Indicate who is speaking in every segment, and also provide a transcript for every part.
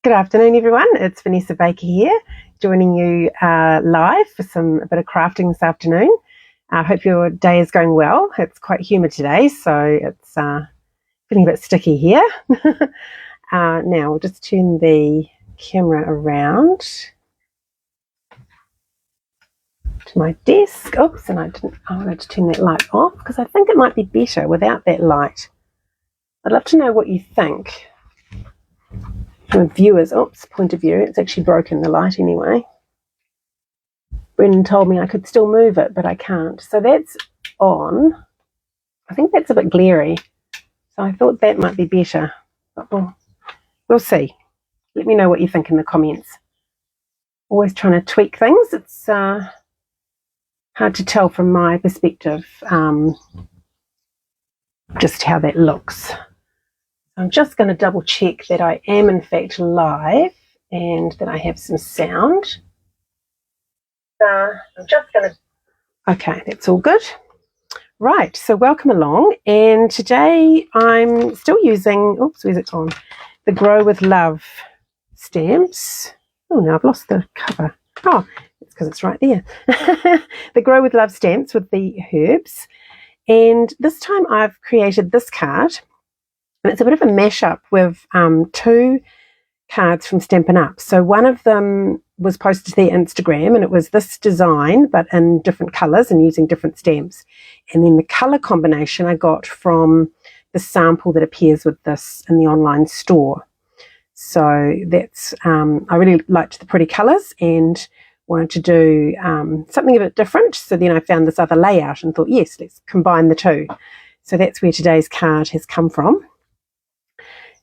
Speaker 1: Good afternoon, everyone. It's Vanessa Baker here, joining you live for a bit of crafting this afternoon. I hope your day is going well. It's quite humid today, so it's feeling a bit sticky here. Now we'll just turn the camera around to my desk. Oops, and I wanted to turn that light off because I think it might be better without that light. I'd love to know what you think. From a viewer's point of view. It's actually broken, the light anyway. Brendan told me I could still move it, but I can't. So that's on. I think that's a bit glary. So I thought that might be better. But we'll see. Let me know what you think in the comments. Always trying to tweak things. It's hard to tell from my perspective just how that looks. I'm just going to double check that I am in fact live and that I have some sound. Okay, that's all good. Right, so welcome along, and today I'm still using, where's it gone? The Grow with Love stamps. Oh, now I've lost the cover. Oh, it's because it's right there. The Grow with Love stamps with the herbs, and this time I've created this card. And it's a bit of a mashup with two cards from Stampin Up. So one of them was posted to their Instagram, and it was this design, but in different colours and using different stamps. And then the colour combination I got from the sample that appears with this in the online store. So that's, I really liked the pretty colours and wanted to do something a bit different. So then I found this other layout and thought, yes, let's combine the two. So that's where today's card has come from.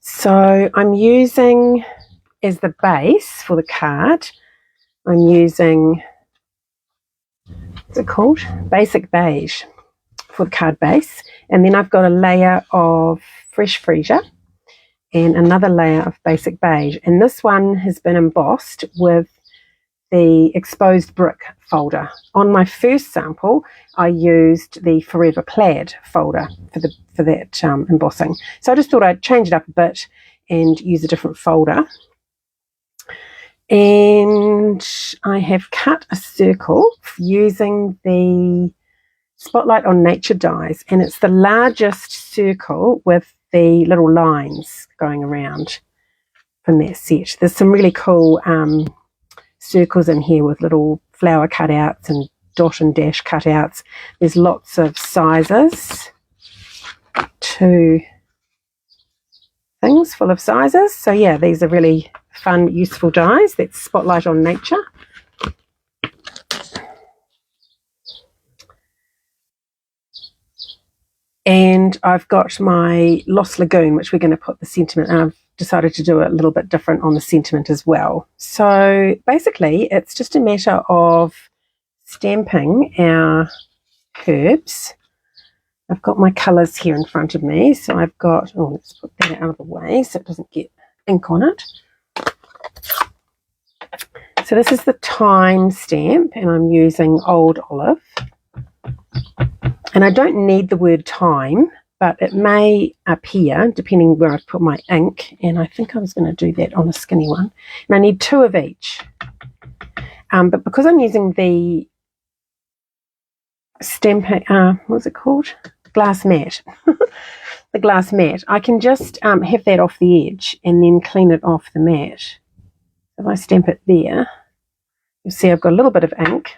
Speaker 1: So I'm using, as the base for the card, I'm using, what's it called? Basic Beige for the card base. And then I've got a layer of Fresh Freesia and another layer of Basic Beige. And this one has been embossed with the exposed brick folder. On my first sample, I used the Forever Plaid folder for that embossing. So I just thought I'd change it up a bit and use a different folder. And I have cut a circle using the Spotlight on Nature dies, and it's the largest circle with the little lines going around from that set. There's some really cool circles in here with little flower cutouts and dot and dash cutouts. There's lots of sizes, 2 things full of sizes. So yeah, these are really fun, useful dies. That's Spotlight on Nature. And I've got my Lost Lagoon, which we're going to put the sentiment, and I've decided to do it a little bit different on the sentiment as well. So basically it's just a matter of stamping our herbs. I've got my colours here in front of me, so I've got, let's put that out of the way so it doesn't get ink on it. So this is the Time stamp, and I'm using Old Olive, and I don't need the word time, but it may appear depending where I've put my ink, and I think I was going to do that on a skinny one. And I need 2 of each. But because I'm using the stamping, what's it called? Glass mat. The glass mat. I can just have that off the edge and then clean it off the mat. If I stamp it there, you'll see I've got a little bit of ink,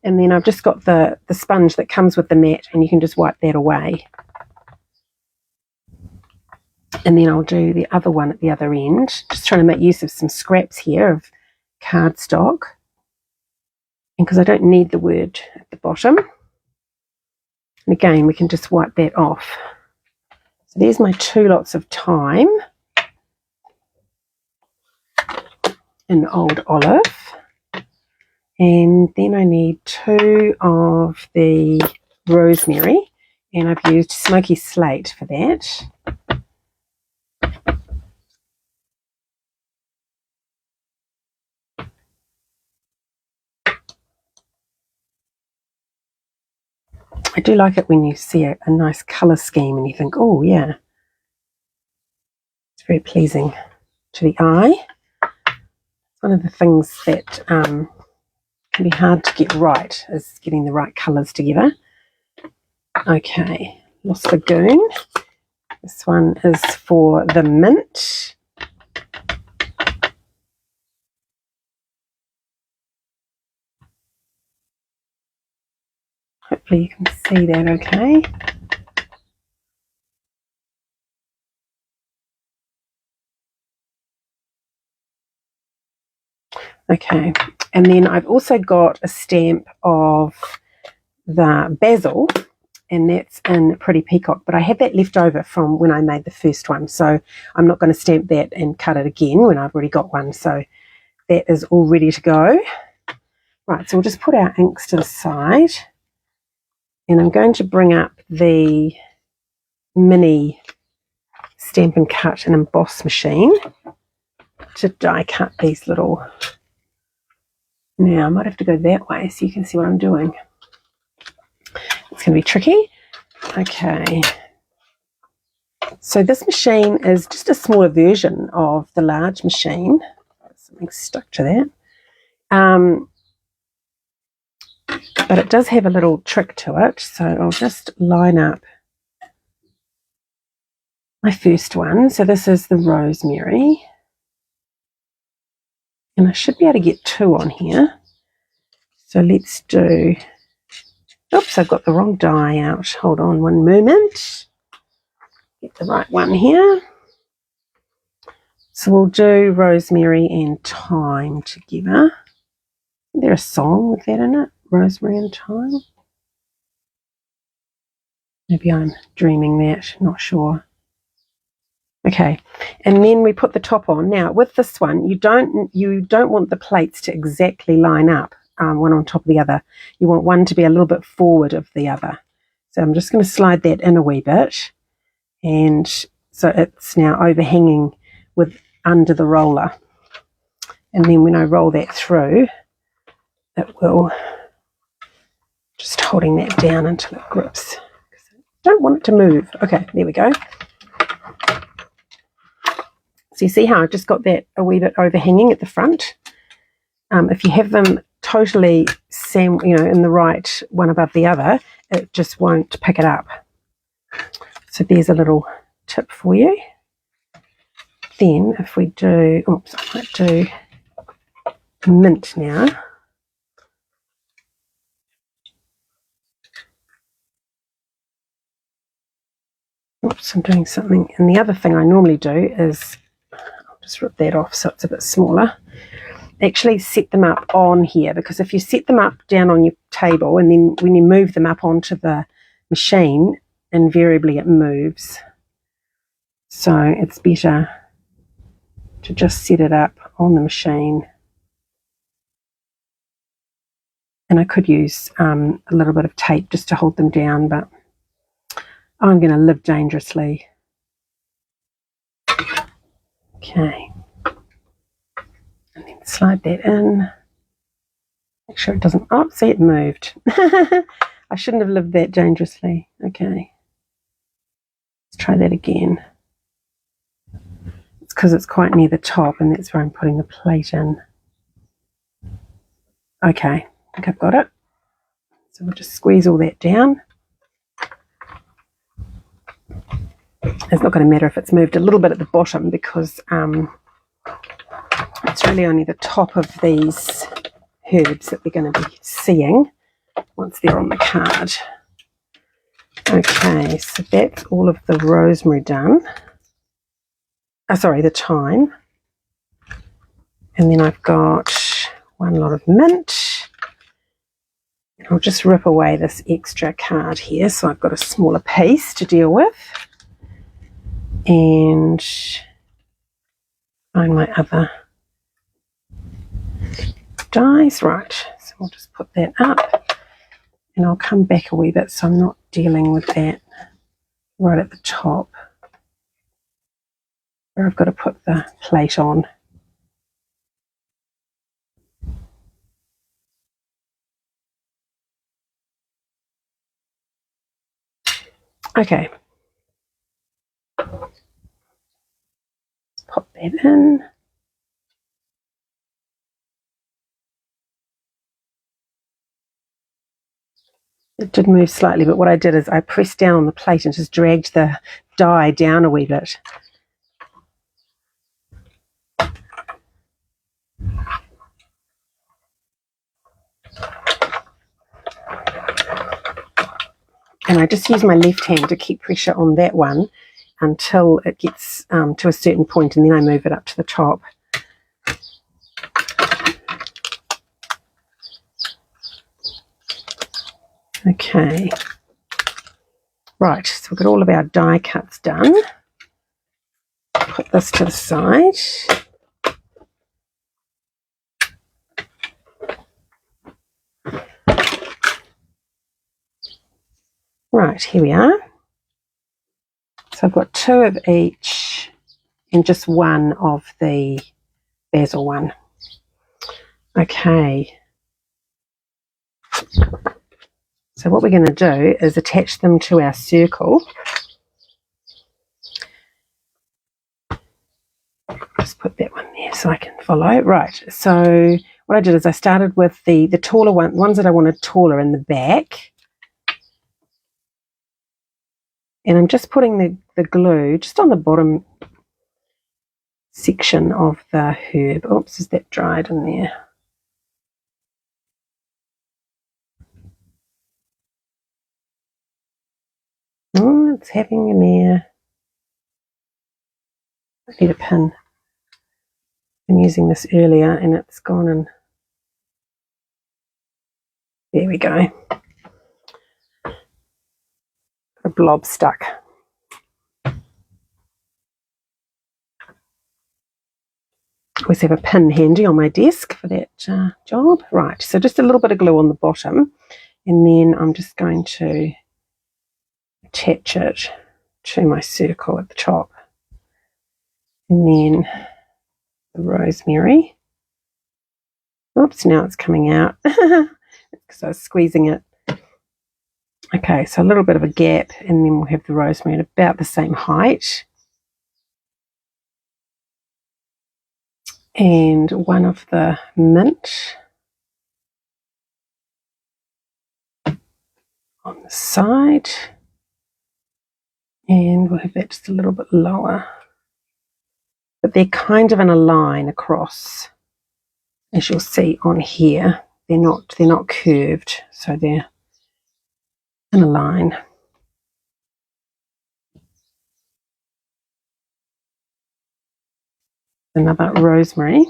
Speaker 1: and then I've just got the sponge that comes with the mat, and you can just wipe that away. And then I'll do the other one at the other end, just trying to make use of some scraps here of cardstock. And because I don't need the word at the bottom. And again, we can just wipe that off. So there's my 2 lots of Time in Old Olive. And then I need 2 of the Rosemary, and I've used Smoky Slate for that. I do like it when you see a nice colour scheme and you think, oh yeah, it's very pleasing to the eye. one of the things that can be hard to get right, is getting the right colours together. Okay, Lost Lagoon. This one is for the mint. Hopefully you can see that okay. Okay, and then I've also got a stamp of the basil, and that's in Pretty Peacock, but I had that left over from when I made the first one, so I'm not going to stamp that and cut it again when I've already got one, so that is all ready to go. Right, so we'll just put our inks to the side, and I'm going to bring up the mini Stampin' Cut and Emboss machine to die cut these little. Now I might have to go that way so you can see what I'm doing. It's going to be tricky. Okay, so this machine is just a smaller version of the large machine. Something stuck to that. But it does have a little trick to it, so I'll just line up my first one. So this is the rosemary, and I should be able to get 2 on here. So let's do, oops, I've got the wrong die out. Hold on one moment. Get the right one here. So we'll do rosemary and thyme together. Is there a song with that in it? Rosemary and thyme? Maybe I'm dreaming that, not sure. Okay, and then we put the top on. Now with this one, you don't want the plates to exactly line up, one on top of the other. You want one to be a little bit forward of the other. So I'm just going to slide that in a wee bit, and so it's now overhanging with under the roller. And then when I roll that through, it will, just holding that down until it grips. I don't want it to move. Okay, there we go. So you see how I've just got that a wee bit overhanging at the front. If you have them totally in the right one above the other, it just won't pick it up. So there's a little tip for you. Then if we do, oops, I might do mint now. Oops, I'm doing something. And the other thing I normally do is, I'll just rip that off so it's a bit smaller. Actually set them up on here, because if you set them up down on your table and then when you move them up onto the machine, invariably it moves. So it's better to just set it up on the machine. And I could use a little bit of tape just to hold them down, but I'm going to live dangerously. Okay. And then slide that in. Make sure it doesn't, oh, see, it moved. I shouldn't have lived that dangerously. Okay. Let's try that again. It's because it's quite near the top, and that's where I'm putting the plate in. Okay, I think I've got it. So we'll just squeeze all that down. It's not going to matter if it's moved a little bit at the bottom, because it's really only the top of these herbs that we're going to be seeing once they're on the card. Okay, so that's all of the rosemary done. Sorry, the thyme. And then I've got one lot of mint. I'll just rip away this extra card here, so I've got a smaller piece to deal with. And find my other dies. Right, so we'll just put that up, and I'll come back a wee bit so I'm not dealing with that right at the top where I've got to put the plate on. Okay, let's pop that in. It did move slightly, but what I did is I pressed down on the plate and just dragged the die down a wee bit. And I just use my left hand to keep pressure on that one until it gets to a certain point, and then I move it up to the top. Okay. Right, so we've got all of our die cuts done. Put this to the side. Right, here we are. So I've got 2 of each and just 1 of the basil one. Okay. So what we're going to do is attach them to our circle. Just put that one there so I can follow. Right, so what I did is I started with the taller ones that I wanted taller in the back. And I'm just putting the glue just on the bottom section of the herb. Oops, is that dried in there? Oh, it's having in there. I need a pin. I've been using this earlier and it's gone and there we go. A blob stuck. I always have a pin handy on my desk for that job. Right, so just a little bit of glue on the bottom, and then I'm just going to attach it to my circle at the top. And then the rosemary. Oops, now it's coming out because I was squeezing it. Okay, so a little bit of a gap, and then we'll have the rosemary at about the same height. And 1 of the mint on the side. And we'll have that just a little bit lower. But they're kind of in a line across, as you'll see on here. They're not curved, so they're in a line. Another rosemary.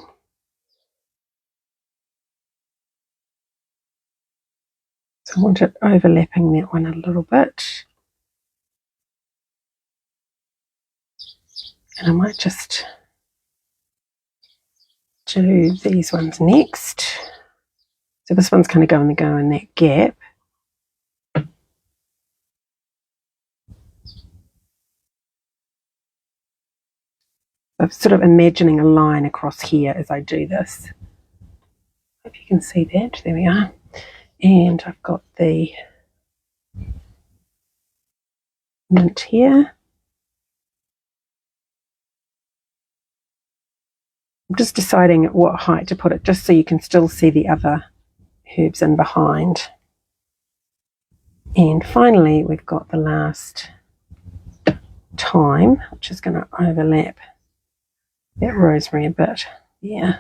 Speaker 1: So I want it overlapping that one a little bit. And I might just do these ones next. So this one's kind of going to go in that gap. I'm sort of imagining a line across here as I do this. Hope you can see that. There we are. And I've got the mint here. I'm just deciding at what height to put it, just so you can still see the other herbs in behind. And finally, we've got the last thyme, which is going to overlap that rosemary a bit. Yeah.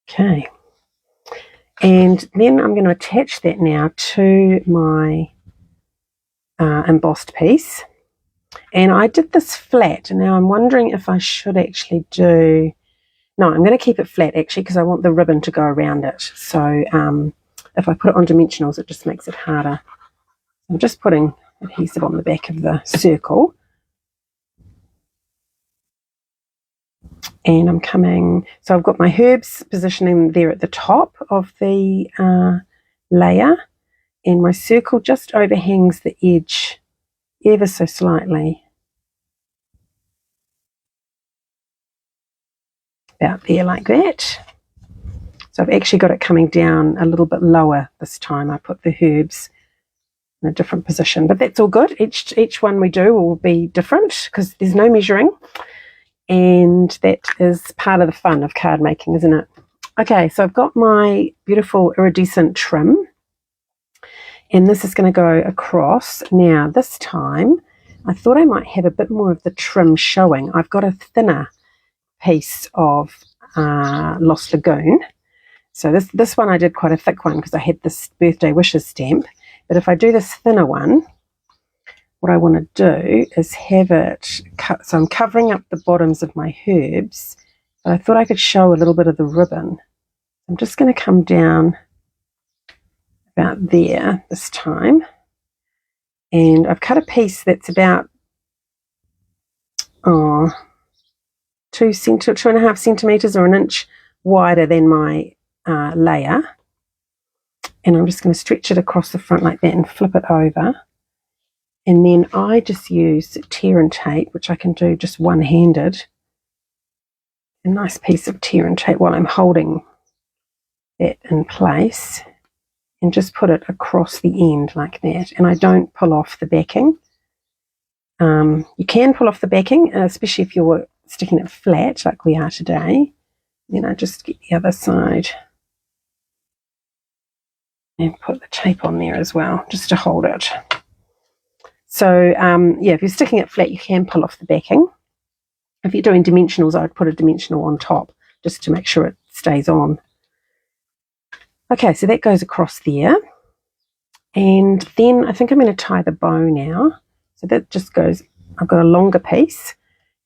Speaker 1: Okay. And then I'm going to attach that now to my embossed piece. And I did this flat, and now I'm wondering if I should actually do... No, I'm going to keep it flat actually, because I want the ribbon to go around it. So if I put it on dimensionals, it just makes it harder. I'm just putting adhesive on the back of the circle. And I'm coming, so I've got my herbs positioning there at the top of the layer, and my circle just overhangs the edge ever so slightly. About there, like that. So I've actually got it coming down a little bit lower this time. I put the herbs in a different position, but that's all good. Each one we do will be different because there's no measuring. And that is part of the fun of card making, isn't it? Okay, so I've got my beautiful iridescent trim, and this is going to go across. Now, this time, I thought I might have a bit more of the trim showing. I've got a thinner piece of Lost Lagoon. So this one I did quite a thick one because I had this birthday wishes stamp. But if I do this thinner one, what I want to do is have it cut. So I'm covering up the bottoms of my herbs, but I thought I could show a little bit of the ribbon. I'm just going to come down about there this time. And I've cut a piece that's about 2.5 centimeters or an inch wider than my layer. And I'm just going to stretch it across the front like that and flip it over. And then I just use tear and tape, which I can do just one-handed. A nice piece of tear and tape while I'm holding that in place, and just put it across the end like that. And I don't pull off the backing. You can pull off the backing, especially if you're sticking it flat like we are today. Then I just get the other side and put the tape on there as well, just to hold it. So, yeah, if you're sticking it flat, you can pull off the backing. If you're doing dimensionals, I'd put a dimensional on top just to make sure it stays on. Okay, so that goes across there. And then I think I'm going to tie the bow now. So that just goes, I've got a longer piece,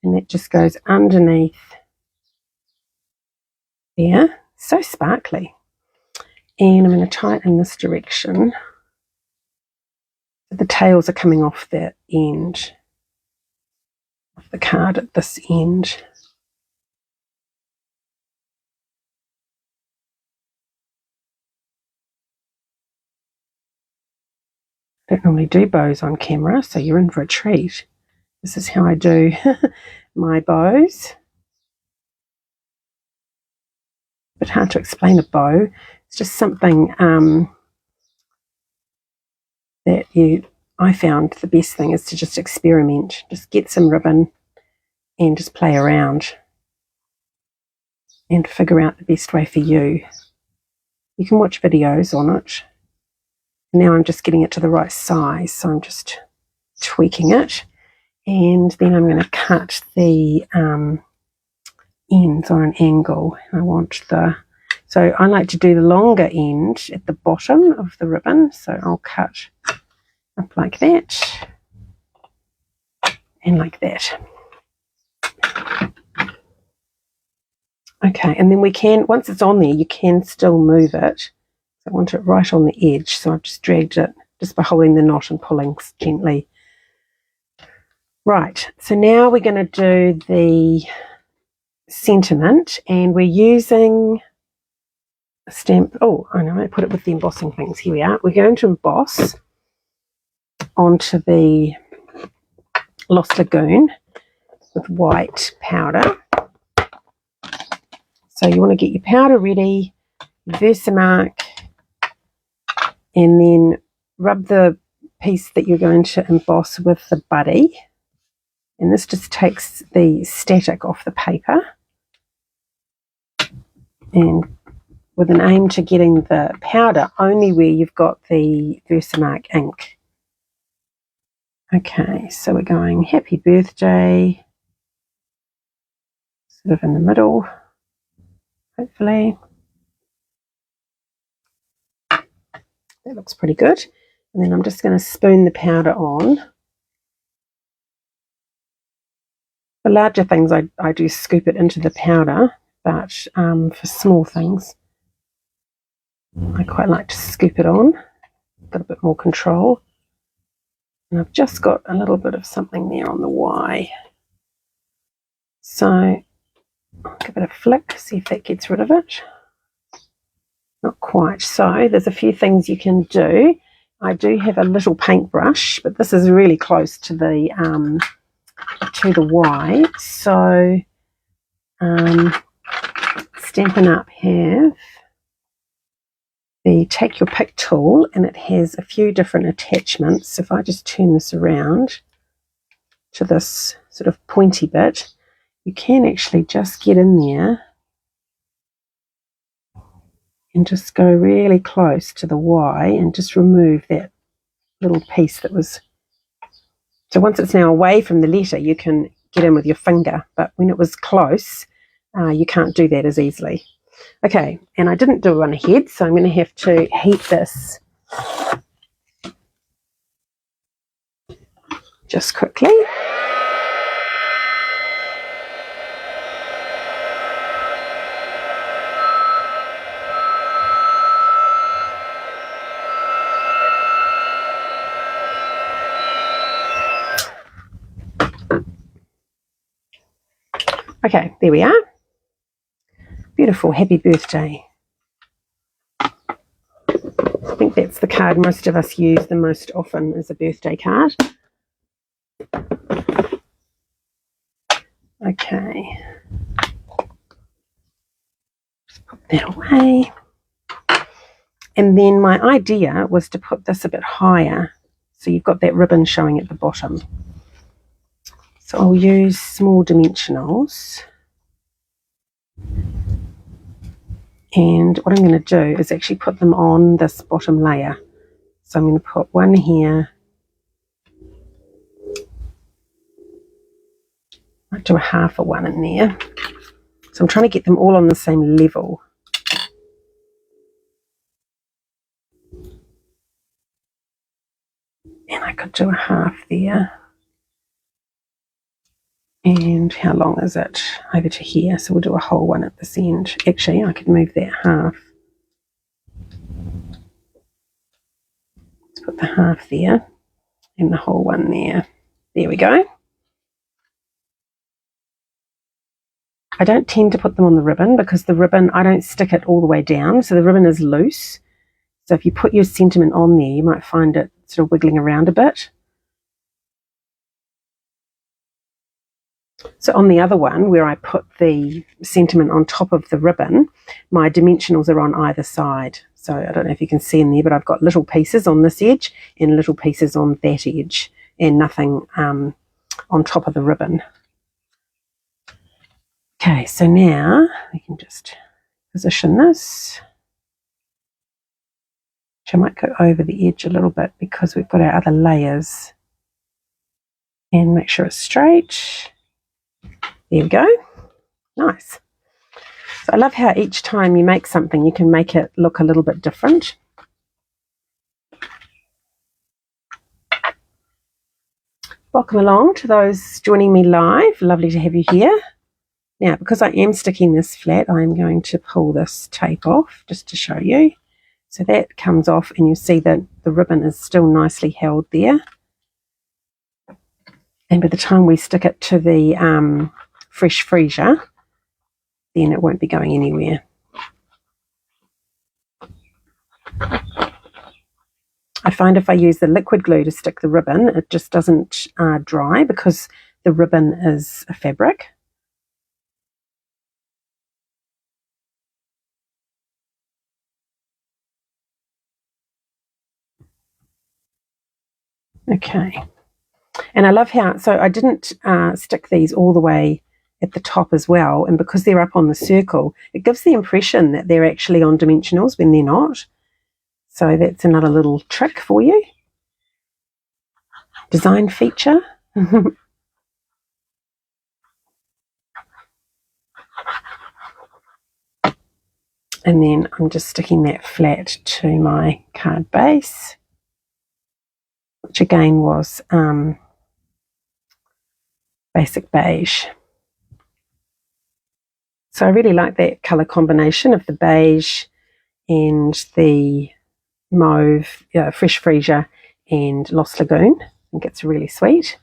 Speaker 1: and that just goes underneath there. So sparkly. And I'm going to tie it in this direction. The tails are coming off the end of the card at this end. I don't normally do bows on camera, so you're in for a treat. This is how I do my bows. A bit hard to explain a bow. It's just something that I found the best thing is to just experiment. Just get some ribbon and just play around and figure out the best way for you. You can watch videos on it. Now I'm just getting it to the right size, so I'm just tweaking it. And then I'm going to cut the ends on an angle. So I like to do the longer end at the bottom of the ribbon, so I'll cut up like that and like that. Okay, and then we can, once it's on there, you can still move it. So I want it right on the edge, so I've just dragged it just by holding the knot and pulling gently. Right, so now we're going to do the sentiment, and we're using a stamp. Oh, I know, I put it with the embossing things. Here we are. We're going to emboss onto the Lost Lagoon with white powder. So you want to get your powder ready, Versamark, and then rub the piece that you're going to emboss with the buddy. And this just takes the static off the paper. And with an aim to getting the powder only where you've got the Versamark ink. Okay, so we're going happy birthday, sort of in the middle, hopefully. That looks pretty good. And then I'm just going to spoon the powder on. For larger things, I do scoop it into the powder, but for small things, I quite like to scoop it on. Got a bit more control. And I've just got a little bit of something there on the Y. So I'll give it a flick, see if that gets rid of it. Not quite. So there's a few things you can do. I do have a little paintbrush, but this is really close to the Y. So Stampin' Up have the Take Your Pick tool, and it has a few different attachments. If I just turn this around to this sort of pointy bit, you can actually just get in there and just go really close to the Y and just remove that little piece that was. So once it's now away from the letter, you can get in with your finger, but when it was close, you can't do that as easily. Okay, and I didn't do one ahead, so I'm going to have to heat this just quickly. Okay, there we are. Beautiful, happy birthday. I think that's the card most of us use the most often as a birthday card. Okay. Just put that away. And then my idea was to put this a bit higher, so you've got that ribbon showing at the bottom. So I'll use small dimensionals. And what I'm going to do is actually put them on this bottom layer. So I'm going to put one here. I might do a half a one in there. So I'm trying to get them all on the same level. And I could do a half there. And how long is it? Over to here. So we'll do a whole one at this end. Actually, I could move that half. Let's put the half there and the whole one there. There we go. I don't tend to put them on the ribbon because the ribbon, I don't stick it all the way down. So the ribbon is loose. So if you put your sentiment on there, you might find it sort of wiggling around a bit. So on the other one, where I put the sentiment on top of the ribbon, my dimensionals are on either side. So I don't know if you can see in there, but I've got little pieces on this edge and little pieces on that edge and nothing on top of the ribbon. Okay, so now we can just position this. Which I might go over the edge a little bit because we've got our other layers. And make sure it's straight. There we go. Nice. So I love how each time you make something, you can make it look a little bit different. Welcome along to those joining me live. Lovely to have you here. Now, because I am sticking this flat, I'm going to pull this tape off just to show you. So that comes off and you see that the ribbon is still nicely held there. And by the time we stick it to the fresh freezer, then it won't be going anywhere. I find if I use the liquid glue to stick the ribbon, it just doesn't dry because the ribbon is a fabric. Okay. And I love how, so I didn't stick these all the way at the top as well, and because they're up on the circle, it gives the impression that they're actually on dimensionals when they're not. So that's another little trick for you. Design feature. And then I'm just sticking that flat to my card base, which again was basic beige. So I really like that colour combination of the beige and the mauve, fresh freesia and Lost Lagoon. I think it's really sweet.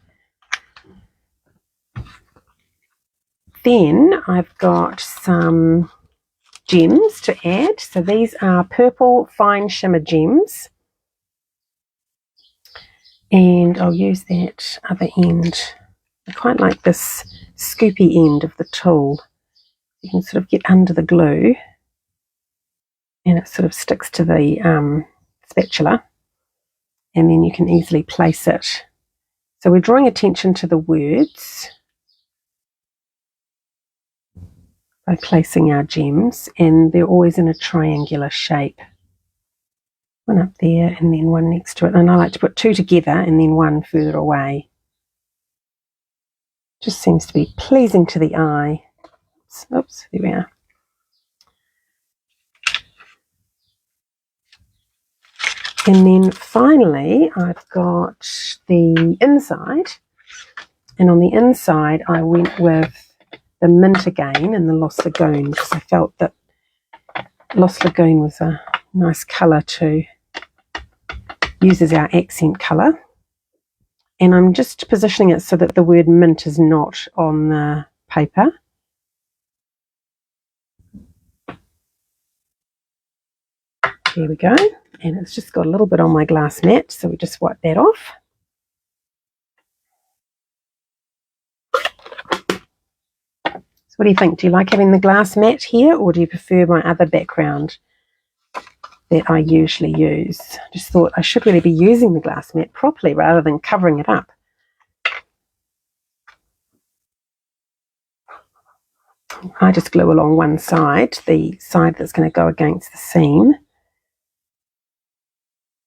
Speaker 1: Then I've got some gems to add. So these are purple fine shimmer gems. And I'll use that other end. I quite like this scoopy end of the tool. You can sort of get under the glue and it sort of sticks to the spatula, and then you can easily place it. So we're drawing attention to the words by placing our gems, and they're always in a triangular shape. One up there and then one next to it, and I like to put two together and then one further away. Just seems to be pleasing to the eye. Oops, there we are. And then finally I've got the inside, and on the inside I went with the mint again and the Lost Lagoon, because I felt that Lost Lagoon was a nice colour to use as our accent colour. And I'm just positioning it so that the word mint is not on the paper. There we go. And it's just got a little bit on my glass mat, so we just wipe that off. So what do you think? Do you like having the glass mat here, or do you prefer my other background that I usually use? I just thought I should really be using the glass mat properly rather than covering it up. I just glue along one side, the side that's going to go against the seam,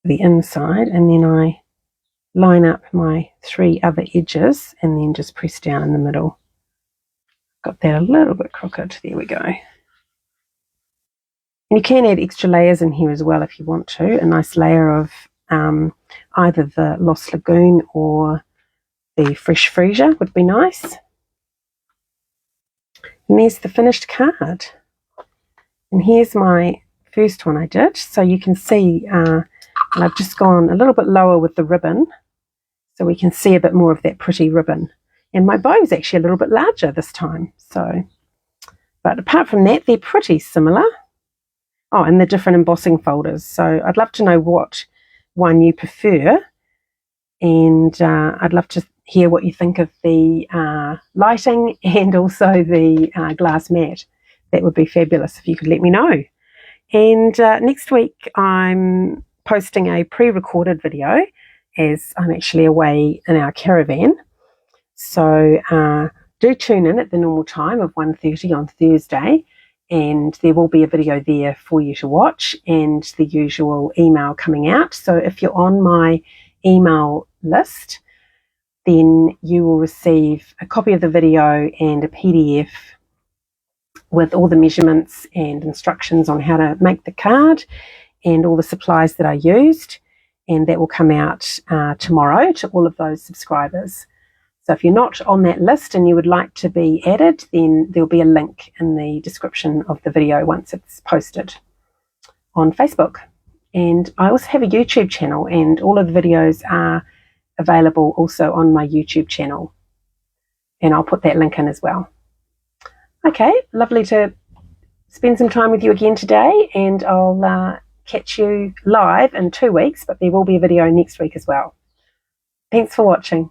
Speaker 1: the inside, and then I line up my three other edges and then just press down in the middle. Got that a little bit crooked. There we go. And you can add extra layers in here as well if you want to. A nice layer of either the Lost Lagoon or the Fresh Freesia would be nice. And there's the finished card. And here's my first one I did. So you can see I've just gone a little bit lower with the ribbon, so we can see a bit more of that pretty ribbon. And my bow is actually a little bit larger this time. So, but apart from that, they're pretty similar. Oh, and the different embossing folders. So I'd love to know what one you prefer. And I'd love to hear what you think of the lighting and also the glass mat. That would be fabulous if you could let me know. And next week I'm posting a pre-recorded video as I'm actually away in our caravan. So do tune in at the normal time of 1:30 on Thursday, and there will be a video there for you to watch and the usual email coming out. So if you're on my email list, then you will receive a copy of the video and a PDF with all the measurements and instructions on how to make the card and all the supplies that I used, and that will come out tomorrow to all of those subscribers. So if you're not on that list and you would like to be added, then there'll be a link in the description of the video once it's posted on Facebook. And I also have a YouTube channel, and all of the videos are available also on my YouTube channel, and I'll put that link in as well. Okay, lovely to spend some time with you again today, and I'll catch you live in 2 weeks, but there will be a video next week as well. Thanks for watching.